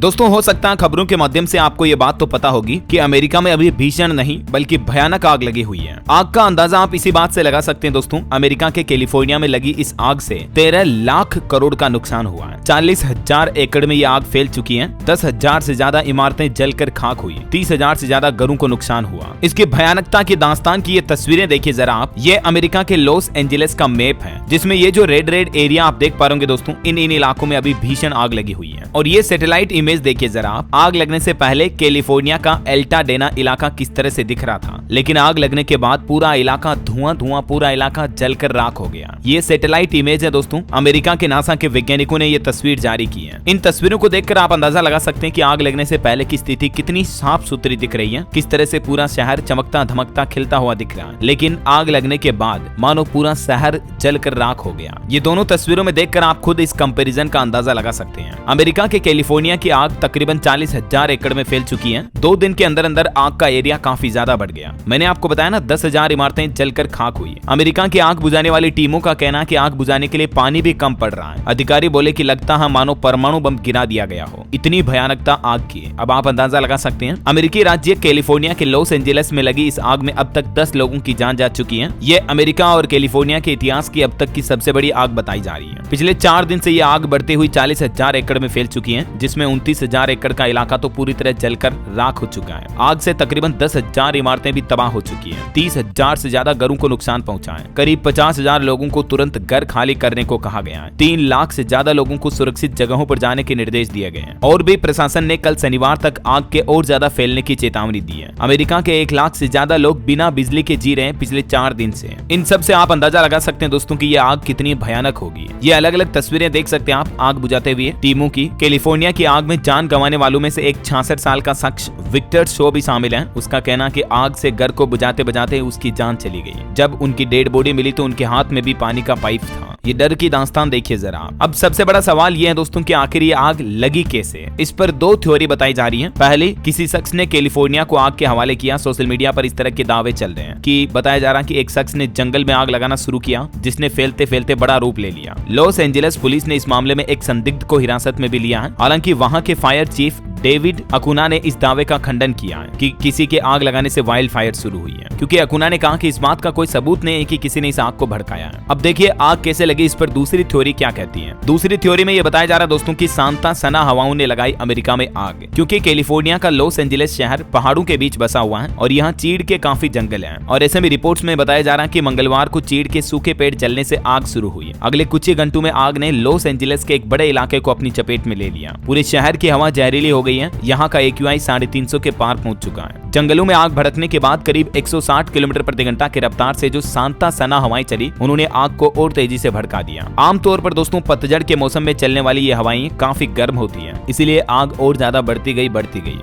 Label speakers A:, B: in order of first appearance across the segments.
A: दोस्तों हो सकता है खबरों के माध्यम से आपको ये बात तो पता होगी कि अमेरिका में अभी भीषण नहीं बल्कि भयानक आग लगी हुई है। आग का अंदाजा आप इसी बात से लगा सकते हैं दोस्तों, अमेरिका के कैलिफोर्निया में लगी इस आग से 13 लाख करोड़ का नुकसान हुआ है। 40,000 एकड़ में ये आग फैल चुकी है। 10,000 से ज्यादा इमारतें जलकर खाक हुई। 30,000 से ज्यादा घरों को नुकसान हुआ। इसकी भयानकता की दास्तान की ये तस्वीरें देखिए जरा आप। ये अमेरिका के लॉस एंजेलिस का मैप है, जिसमें ये जो रेड एरिया आप देख पा रहे होंगे दोस्तों, इन इलाकों में अभी भीषण आग लगी हुई है। और ये सैटेलाइट इमेज देखिए जरा आप। आग लगने से पहले कैलिफोर्निया का एल्टाडेना इलाका किस तरह से दिख रहा था, लेकिन आग लगने के बाद पूरा इलाका धुआं, पूरा इलाका जलकर राख हो गया। ये सैटेलाइट इमेज है दोस्तों। अमेरिका के नासा के वैज्ञानिकों ने ये तस्वीर जारी की है। इन तस्वीरों को देखकर आप अंदाजा लगा सकते हैं कि आग लगने से पहले की स्थिति कितनी साफ सुथरी दिख रही है, किस तरह से पूरा शहर चमकता धमकता खिलता हुआ दिख रहा है। लेकिन आग लगने के बाद मानो पूरा शहर जलकर राख हो गया। ये दोनों तस्वीरों में देखकर आप खुद इस कंपैरिजन का अंदाजा लगा सकते हैं। अमेरिका के कैलिफोर्निया की आग तकरीबन 40,000 एकड़ में फैल चुकी है। 2 दिन के अंदर अंदर आग का एरिया काफी ज्यादा बढ़ गया। मैंने आपको बताया ना, 10,000 इमारतें जलकर खाक हुई। अमेरिका की आग बुझाने वाली टीमों का कहना कि आग बुझाने के लिए पानी भी कम पड़ रहा है। अधिकारी बोले कि लगता है मानो परमाणु बम गिरा दिया गया हो, इतनी भयानकता आग की। अब आप अंदाजा लगा सकते हैं। अमेरिकी राज्य कैलिफोर्निया के लॉस एंजेलिस में लगी इस आग में अब तक 10 लोगों की जान जा चुकी है। ये अमेरिका और कैलिफोर्निया के इतिहास की अब तक की सबसे बड़ी आग बताई जा रही है। पिछले 4 दिन से ये आग बढ़ती हुई 40,000 एकड़ में फैल चुकी है, जिसमें 29,000 एकड़ का इलाका तो पूरी तरह जलकर राख हो चुका है। आग से तकरीबन 10,000 इमारतें भी तबाह हो चुकी हैं। 30,000 से ज्यादा घरों को नुकसान पहुंचा है। करीब 50,000 लोगों को तुरंत घर खाली करने को कहा गया है। 3 लाख से ज्यादा लोगों को सुरक्षित जगहों पर जाने के निर्देश दिए गए हैं। और भी प्रशासन ने कल शनिवार तक आग के और ज्यादा फैलने की चेतावनी दी है। अमेरिका के 1 लाख से ज्यादा लोग बिना बिजली के जी रहे हैं पिछले 4 दिन से। इन सब से आप अंदाजा लगा सकते हैं दोस्तों कि ये आग कितनी भयानक होगी। ये अलग अलग तस्वीरें देख सकते हैं आप आग बुझाते हुए टीमों की। कैलिफोर्निया की आग में जान गंवाने वालों में से एक 66 साल का शख्स विक्टर शो भी शामिल है। उसका कहना कि आग से घर को बुझाते बुझाते उसकी जान चली गई। जब उनकी डेड बॉडी मिली तो उनके हाथ में भी पानी का पाइप था। ये डर की दास्तान देखिए जरा। अब सबसे बड़ा सवाल ये है दोस्तों कि आखिर ये आग लगी कैसे। इस पर 2 थ्योरी बताई जा रही है। पहले, किसी शख्स ने कैलिफोर्निया को आग के हवाले किया। सोशल मीडिया पर इस तरह के दावे चल रहे हैं कि बताया जा रहा है कि एक शख्स ने जंगल में आग लगाना शुरू किया, जिसने फैलते फैलते बड़ा रूप ले लिया। लॉस एंजेलिस पुलिस ने इस मामले में एक संदिग्ध को हिरासत में भी लिया है। हालांकि वहां के फायर चीफ डेविड अकुना ने इस दावे का खंडन किया है कि किसी के आग लगाने से वाइल्ड फायर शुरू हुई है, क्योंकि अकुना ने कहा कि इस बात का कोई सबूत नहीं है कि किसी ने इस आग को भड़काया है। अब देखिए आग कैसे लगी, इस पर दूसरी थ्योरी क्या कहती है। दूसरी थ्योरी में यह बताया जा रहा है दोस्तों कि सांता सना हवाओं ने लगाई अमेरिका में आग, क्योंकि कैलिफोर्निया का लॉस एंजेलिस शहर पहाड़ों के बीच बसा हुआ है और यहाँ चीड़ के काफी जंगल हैं। और ऐसे में रिपोर्ट्स में बताया जा रहा है कि मंगलवार को चीड़ के सूखे पेड़ जलने से आग शुरू हुई। अगले कुछ ही घंटों में आग ने लॉस एंजेलिस के एक बड़े इलाके को अपनी चपेट में ले लिया। पूरे शहर की हवा जहरीली हो गई है। यहाँ का AQI 350 के पार पहुंच चुका है। जंगलों में आग भड़कने के बाद करीब 160 किलोमीटर प्रति घंटा की रफ्तार से जो सांता सना हवाएं चली, उन्होंने आग को और तेजी से भड़का दिया। आमतौर पर दोस्तों पतझड़ के मौसम में चलने वाली ये हवाएं काफी गर्म होती हैं, इसीलिए आग और ज्यादा बढ़ती गई।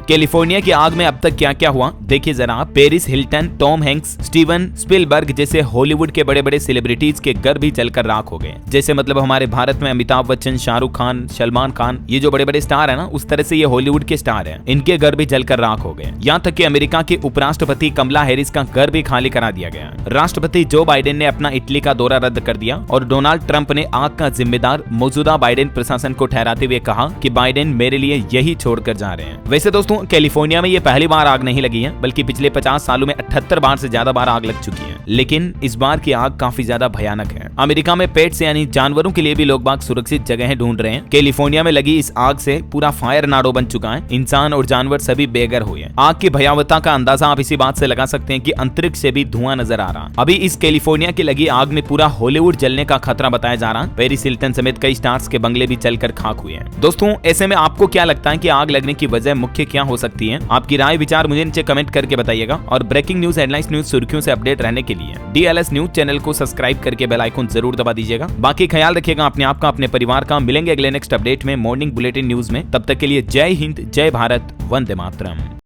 A: कैलिफोर्निया की आग में अब तक क्या क्या हुआ देखिए जरा। Paris Hilton, Tom Hanks, Steven Spielberg जैसे हॉलीवुड के बड़े बड़े सेलिब्रिटीज के घर भी जलकर राख हो गए। जैसे मतलब हमारे भारत में अमिताभ बच्चन, शाहरुख खान, सलमान खान, ये जो बड़े बड़े स्टार है ना, उस तरह से ये हॉलीवुड के स्टार है, इनके घर भी जलकर राख हो गए। यहाँ तक कि अमेरिका के उपराष्ट्रपति कमला हैरिस का घर भी खाली करा दिया गया। राष्ट्रपति जो बाइडेन ने अपना इटली का दौरा रद्द कर दिया और डोनाल्ड ट्रंप ने आग का जिम्मेदार मौजूदा बाइडेन प्रशासन को ठहराते हुए कहा कि बाइडेन मेरे लिए यही छोड़कर जा रहे हैं। वैसे दोस्तों कैलिफोर्निया में ये पहली बार आग नहीं लगी है, बल्कि पिछले 50 सालों में 78 बार से ज्यादा बार आग लग चुकी है। लेकिन इस बार की आग काफी ज्यादा भयानक है। अमेरिका में पेट्स यानी जानवरों के लिए भी लोग बाग सुरक्षित जगह ढूंढ रहे हैं। कैलिफोर्निया में लगी इस आग से पूरा फायर नाडो बन चुका है। इंसान और जानवर सभी बेघर हुए हैं। आग की भयावहता का अंदाजा आप इसी बात से लगा सकते हैं कि अंतरिक्ष से भी धुआं नजर आ रहा। अभी इस कैलिफोर्निया की लगी आग में पूरा हॉलीवुड जलने का खतरा बताया जा रहा। पेरिस हिल्टन समेत कई स्टार्स के बंगले भी जलकर खाक हुए हैं। दोस्तों ऐसे में आपको क्या लगता है कि आग लगने की वजह मुख्य क्या हो सकती है? आपकी राय विचार मुझे नीचे कमेंट करके बताइएगा। और ब्रेकिंग न्यूज, हेडलाइंस, न्यूज सुर्खियों से अपडेट रहने के लिए DLS न्यूज चैनल को सब्सक्राइब करके बेल आइकन जरूर दबा दीजिएगा। बाकी ख्याल रखिएगा अपने आप का, अपने परिवार का। मिलेंगे अगले नेक्स्ट अपडेट में मॉर्निंग बुलेटिन न्यूज में। तब तक के लिए जय हिंद, जय भारत, वंदे मातरम।